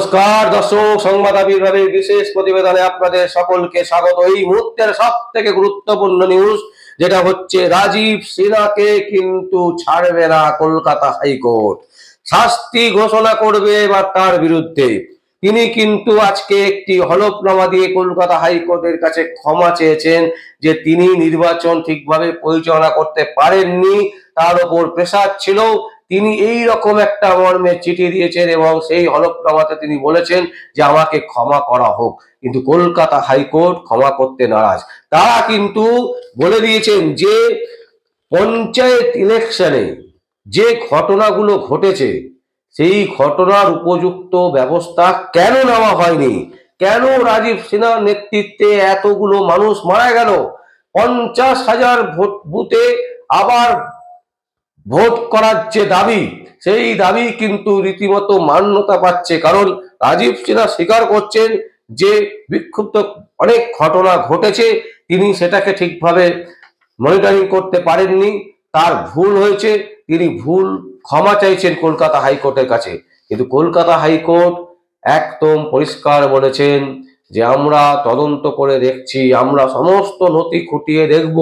নমস্কার দর্শক, সংবাদ আবির্ভাবের বিশেষ প্রতিবেদনে আপনাদের সকলকে স্বাগত। এই মুহূর্তের সব থেকে গুরুত্বপূর্ণ নিউজ যেটা হচ্ছে, রাজীব সিনহাকে কিন্তু ছাড়বে না কলকাতা হাইকোর্ট। শাস্তি ঘোষণা করবে এবার তার বিরুদ্ধে। তিনি কিন্তু আজকে একটি হলফনামা দিয়ে কলকাতা হাইকোর্টের কাছে ক্ষমা চেয়েছেন যে তিনি নির্বাচন ঠিকভাবে পরিচালনা করতে পারেননি, তার উপর প্রেসার ছিল। তিনি এই রকম একটা মর্মে চিঠি দিয়েছেন এবং সেই হলফনামাতে তিনি বলেছেন যে আমাকে ক্ষমা করা হোক, কিন্তু কলকাতা হাইকোর্ট ক্ষমা করতে নারাজ। তারা কিন্তু বলে দিয়েছেন যে পঞ্চায়েত ইলেকশনে যে ঘটনাগুলো ঘটেছে সেই ঘটনার উপযুক্ত ব্যবস্থা কেন নেওয়া হয়নি, কেন রাজীব সিনহার নেতৃত্বে এতগুলো মানুষ মারা গেল, 50,000 ভোট বুথে আবার ভোট করার যে দাবি, সেই দাবি কিন্তু রীতিমতো মান্যতা পাচ্ছে। কারণ রাজীব সিনহা স্বীকার করছেন যে বিক্ষুব্ধ অনেক ঘটনা ঘটেছে, তিনি সেটাকে ঠিকভাবে মনিটরিং করতে পারেননি, তার ভুল হয়েছে, তিনি ভুল ক্ষমা চাইছেন কলকাতা হাইকোর্টের কাছে। কিন্তু কলকাতা হাইকোর্ট একদম পরিষ্কার বলেছেন যে আমরা তদন্ত করে দেখছি, আমরা সমস্ত নথি খুঁটিয়ে দেখব,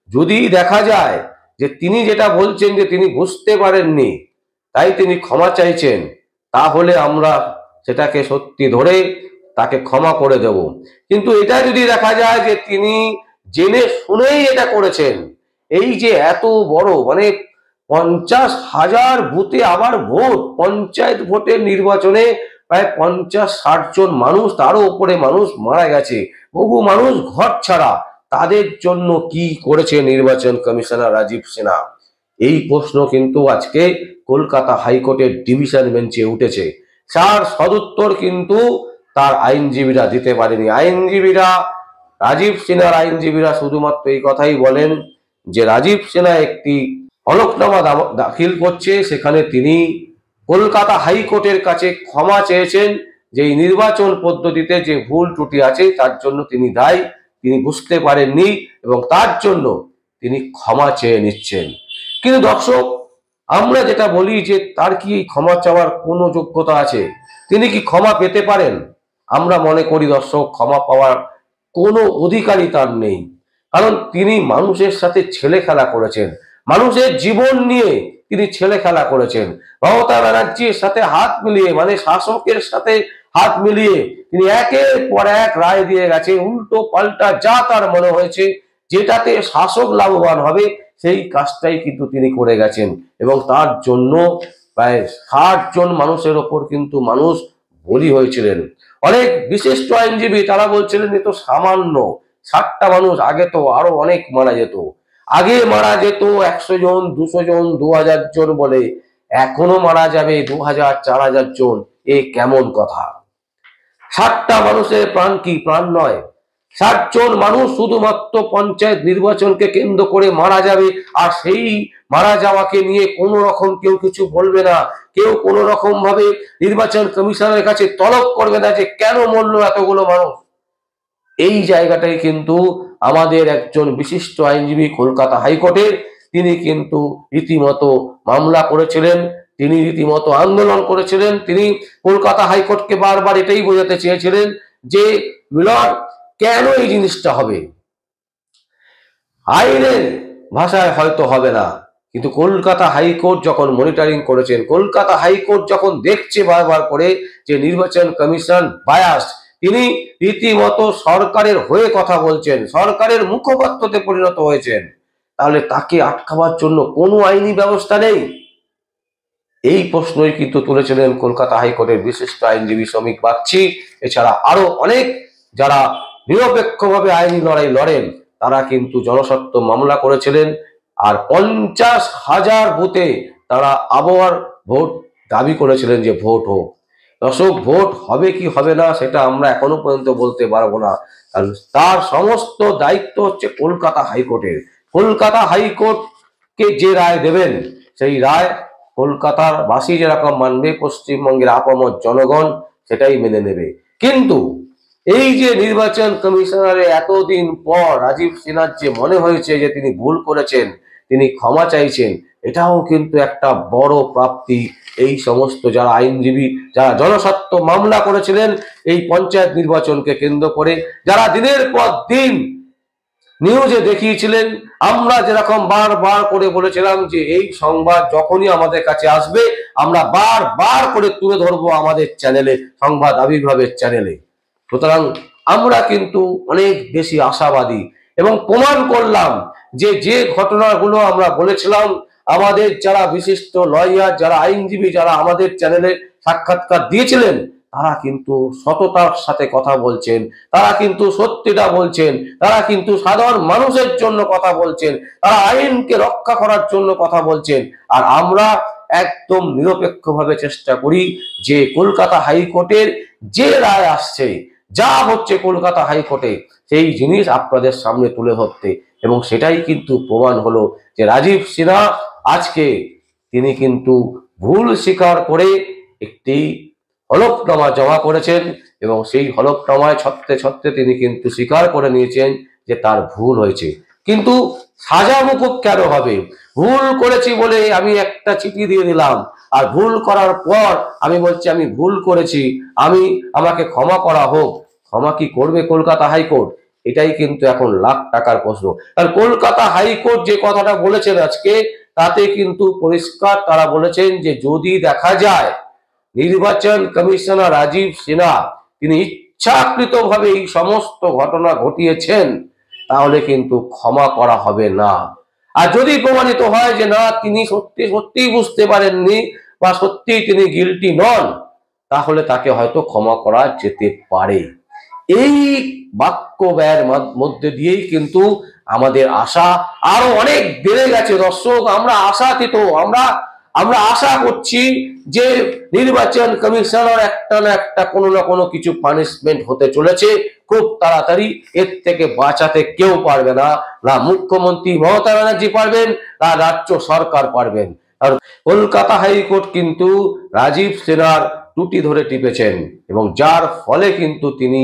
যদি দেখা যায় যে তিনি যেটা বলছেন যে তিনি বুঝতে পারেননি তাই তিনি ক্ষমা চাইছেন, তাহলে আমরা সেটাকে সত্যি ধরে তাকে ক্ষমা করে দেব। কিন্তু এটা যদি দেখা যায় যে তিনি জেনে শুনেই এটা করেছেন, এই যে এত বড় 50,000 বুথে আবার ভোট, পঞ্চায়েত ভোটের নির্বাচনে প্রায় 50-60 জন মানুষ, তারও উপরে মানুষ মারা গেছে, বহু মানুষ ঘর ছাড়া, তাদের জন্য কি করেছে নির্বাচন কমিশনার রাজীব সিনহা? এই প্রশ্ন কিন্তু আজকে কলকাতা হাইকোর্টের ডিভিশন বেঞ্চে উঠেছে। তার সদুত্তর কিন্তু তার আইনজীবীরা দিতে পারেনি। রাজীব সিনহার আইনজীবীরা শুধুমাত্র এই কথাই বলেন যে রাজীব সিনহা একটি হলফনামা দাখিল করছে, সেখানে তিনি কলকাতা হাইকোর্টের কাছে ক্ষমা চেয়েছেন যে এই নির্বাচন পদ্ধতিতে যে ভুল ত্রুটি আছে তার জন্য তিনি দায়ী, তিনি বুঝতে পারেননি এবং তার জন্য তিনি ক্ষমা চেয়ে নিচ্ছেন। কিন্তু দর্শক, আমরা যেটা বলি যে তার কি ক্ষমা চাওয়ার কোনো যোগ্যতা আছে, তিনি কি ক্ষমা পেতে পারেন? আমরা মনে করি দর্শক, ক্ষমা পাওয়ার কোনো অধিকারই তার নেই। কারণ তিনি মানুষের সাথে ছেলে খেলা করেছেন, মানুষের জীবন নিয়ে তিনি ছেলে খেলা করেছেন। মমতা ব্যানার্জির সাথে হাত মিলিয়ে, শাসকের সাথে হাত মিলিয়ে তিনি একের পর এক রায় দিয়ে গেছে, উল্টো পাল্টা যা তার মনে হয়েছে, যেটাতে শাসক লাভবান হবে সেই কাজটাই কিন্তু তিনি করে গেছেন। এবং তার জন্য প্রায় 60 জন মানুষের ওপর কিন্তু মানুষ বলি হয়েছিলেন। অনেক বিশিষ্ট আইনজীবী তারা বলছিলেন এ তো সামান্য, 60টা মানুষ, আগে তো আরো অনেক মারা যেত, আগে মারা যেত 100 জন, 200 জন, 2000 জন বলে, এখনো মারা যাবে 2000, 4000 জন। এ কেমন কথা? 60টা মানুষের প্রাণ কি প্রাণ নয়? 60 জন মানুষ শুধুমাত্র পঞ্চায়েত নির্বাচনকে কেন্দ্র করে মারা যাবে, আর সেই মারা যাওয়াকে নিয়ে কোনো রকম কেউ কিছু বলবে না, কেউ কোনো রকম ভাবে নির্বাচন কমিশনের কাছে তলব করবে না যে কেন মরলো এতগুলো মানুষ। এই জায়গাটাই কিন্তু আমাদের একজন বিশিষ্ট আইনজীবী কলকাতা হাইকোর্টের, তিনি কিন্তু রীতিমতো মামলা করেছিলেন, তিনি রীতিমতো আন্দোলন করেছিলেন। তিনি কলকাতা হাইকোর্টকে বারবার এটাই বোঝাতে চেয়েছিলেন যে মিলন, কেন এই জিনিসটা হবে, আইনের ভাষায় হয়তো হবে না, কিন্তু কলকাতা হাইকোর্ট যখন মনিটরিং করেছেন, কলকাতা হাইকোর্ট যখন দেখছে বারবার করে যে নির্বাচন কমিশন বায়াসড, তিনি রীতিমতো সরকারের হয়ে কথা বলছেন, সরকারের মুখপাত্রতে পরিণত হয়েছেন, তাহলে তাকে আটকাবার জন্য কোনো আইনি ব্যবস্থা নেই? এই প্রশ্নই কিন্তু তুলেছিলেন কলকাতা হাইকোর্টের বিশিষ্ট আইনজীবী শ্রমিক বাগচি। এছাড়া আরো অনেক যারা নিরপেক্ষভাবে আইনি লড়াই লড়েন, তারা কিন্তু জনস্বার্থ মামলা করেছিলেন। আর 50,000 বুথে তারা আবার ভোট দাবি করেছিলেন যে ভোট হোক। দর্শক, ভোট হবে কি হবে না সেটা আমরা এখনো পর্যন্ত বলতে পারবো না, কারণ তার সমস্ত দায়িত্ব হচ্ছে কলকাতা হাইকোর্টের। কলকাতা হাইকোর্টকে যে রায় দেবেন, সেই রায় কলকাতার বাসী যেরকম মানবে, পশ্চিমবঙ্গের আপামর জনগণ সেটাই মেনে নেবে। কিন্তু এই যে নির্বাচন কমিশনারে এতদিন পর রাজীব সিনহার যে মনে হয়েছে যে তিনি ভুল করেছেন, তিনি ক্ষমা চাইছেন, এটাও কিন্তু একটা বড় প্রাপ্তি। এই সমস্ত যারা আইনজীবী, যারা জনস্বার্থ মামলা করেছিলেন এই পঞ্চায়েত নির্বাচনকে কেন্দ্র করে, যারা দিনের পর দিন নিউজে দেখিয়েছিলেন, আমরা যেরকম বারবার করে বলেছিলাম যে এই সংবাদ যখনই আমাদের কাছে আসবে আমরা বারবার করে তুলে ধরবো আমাদের চ্যানেলে, সংবাদ আবির্ভাবের চ্যানেলে। সুতরাং আমরা কিন্তু অনেক বেশি আশাবাদী এবং প্রমাণ করলাম যে যে ঘটনাগুলো আমরা বলেছিলাম, আমাদের যারা বিশিষ্ট লয়ার, যারা আইনজীবী, যারা আমাদের চ্যানেলে সাক্ষাৎকার দিয়েছিলেন, তারা কিন্তু সততার সাথে কথা বলছেন, তারা কিন্তু সত্যিটা বলছেন, তারা কিন্তু সাধারণ মানুষের জন্য কথা বলছেন, তারা আইনকে রক্ষা করার জন্য কথা বলছেন। আর আমরা একদম নিরপেক্ষভাবে চেষ্টা করি যে কলকাতা হাইকোর্টের যে রায় আসছে, যা হচ্ছে কলকাতা হাইকোর্টে, সেই জিনিস আপনাদের সামনে তুলে ধরতে। এবং সেটাই কিন্তু প্রমাণ হলো যে রাজীব সিনহা আজকে তিনি কিন্তু ভুল স্বীকার করে একটি হলফনামা জমা করেছেন এবং সেই হলফনামায় ছত্রে ছত্রে তিনি কিন্তু স্বীকার করে নিয়েছেন যে তার ভুল হয়েছে। কিন্তু সাজা মুকুব কেন হবে? ভুল করেছি বলে আমি একটা চিঠি দিয়ে দিলাম, আর ভুল করার পর আমি বলছি আমি ভুল করেছি, আমাকে ক্ষমা করা হোক। ক্ষমা কি করবে কলকাতা হাইকোর্ট? এটাই কিন্তু এখন লাখ টাকার প্রশ্ন। কারণ কলকাতা হাইকোর্ট যে কথাটা বলেছেন আজকে, তাতে কিন্তু পরিষ্কার তারা বলেছেন যে যদি দেখা যায় নির্বাচন কমিশনার রাজীব সিনহা তিনি ইচ্ছাকৃতভাবে এই সমস্ত ঘটনা ঘটিয়েছেন, তাহলে কিন্তু ক্ষমা করা হবে না। আর যদি প্রমাণিত হয় যে না, তিনি সত্যি সত্যিই বুঝতে পারেননি বা সত্যি তিনি গিলটি নন, তাহলে তাকে হয়তো ক্ষমা করা যেতে পারে। এই বাক্য ব্যয়ের মধ্যে দিয়েই কিন্তু আমাদের আশা আরো অনেক বেড়ে গেছে। দর্শক, আমরা আশাতীত, আমরা আশা করছি যে নির্বাচন কমিশনার একটা না একটা কোনো না কোনো কিছু পানিশমেন্ট হতে চলেছে খুব তাড়াতাড়ি। এর থেকে বাঁচাতে কেউ পারবে না, না মুখ্যমন্ত্রী মমতা ব্যানার্জি পারবেন, না রাজ্য সরকার পারবেন। আর কলকাতা হাইকোর্ট কিন্তু রাজীব সিনহার টুটি ধরে টিপেছেন এবং যার ফলে কিন্তু তিনি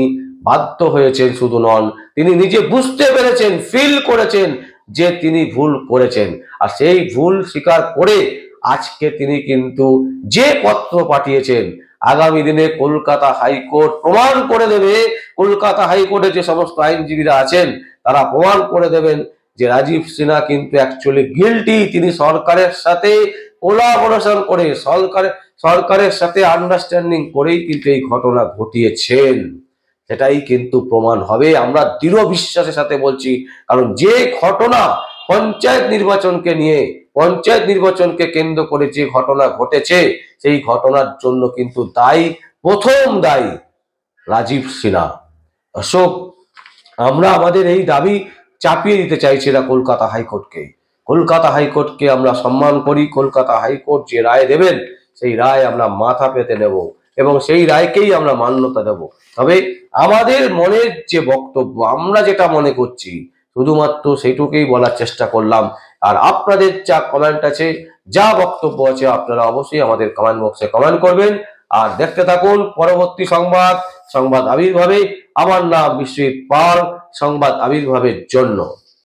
বাধ্য হয়েছেন, শুধু নন, তিনি নিজে বুঝতে পেরেছেন, ফিল করেছেন যে তিনি ভুল করেছেন। আর সেই ভুল স্বীকার করে আজকে তিনি কিন্তু যে পত্র পাঠিয়েছেন, আগামী দিনে কলকাতা হাইকোর্ট প্রমাণ করে দেবে, কলকাতা হাইকোর্টে যে সমস্ত আইনজীবীরা আছেন তারা প্রমাণ করে দেবেন যে রাজীব সিনহা কিন্তু অ্যাকচুয়ালি গিলটি। তিনি সরকারের সাথে কোলাবোরেশন করে, সরকারের সাথে আন্ডারস্ট্যান্ডিং করেই কিন্তু এই ঘটনা ঘটিয়েছেন। সেটাই কিন্তু প্রমাণ হবে, আমরা দৃঢ় বিশ্বাসের সাথে বলছি। কারণ যে ঘটনা পঞ্চায়েত নির্বাচনকে কেন্দ্র করে যে ঘটনা ঘটেছে, সেই ঘটনার জন্য কিন্তু প্রথম দায়ী রাজীব সিনহা। অশোক, আমরা আমাদের এই দাবি চাপিয়ে দিতে চাইছি না কলকাতা হাইকোর্টকে। কলকাতা হাইকোর্টকে আমরা সম্মান করি। কলকাতা হাইকোর্ট যে রায় দেবেন, সেই রায় আমরা মাথা পেতে নেব এবং সেই রায়কেই আমরা মান্যতা দেব। তবে আমাদের মনের যে বক্তব্য, আমরা যেটা মনে করছি, শুধুমাত্র সেইটুকুই বলার চেষ্টা করলাম। আর আপনাদের যা কমেন্ট আছে, যা বক্তব্য আছে, আপনারা অবশ্যই আমাদের কমেন্ট বক্সে কমেন্ট করবেন। আর দেখতে থাকুন পরবর্তী সংবাদ আবির্ভাবে। আমার নাম বিশ্বজিৎ পাল, সংবাদ আবির্ভাবের জন্য।